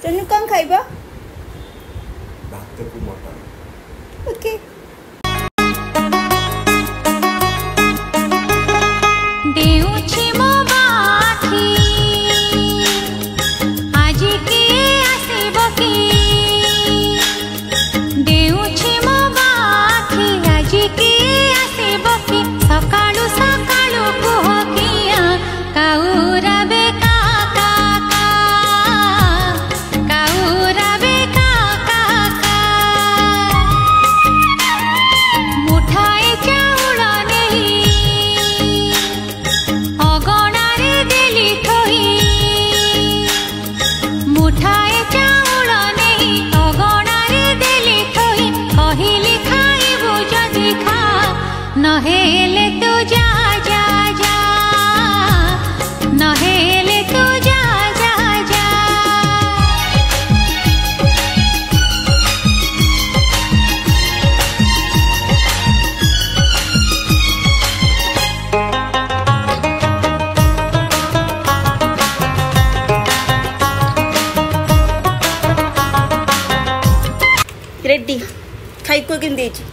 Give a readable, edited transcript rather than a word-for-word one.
सोनू कौन खाइबा भात को मटन ओके देउछि मो बाखी आज के आसीबो की देउछि मो बाखी आज के आसीबो की सकाळु सकाळु कुह किया काउरा बे का का काउरा बे का का मुठाए चाउळ नहीं अगणारे देली थोई मुठाए चाउळ नहीं अगणारे देली थोई कहिली खाइबु जदि खा नहेले तू जा जा जा नहेले तू जा जा जा रेडी खाई को किन देछि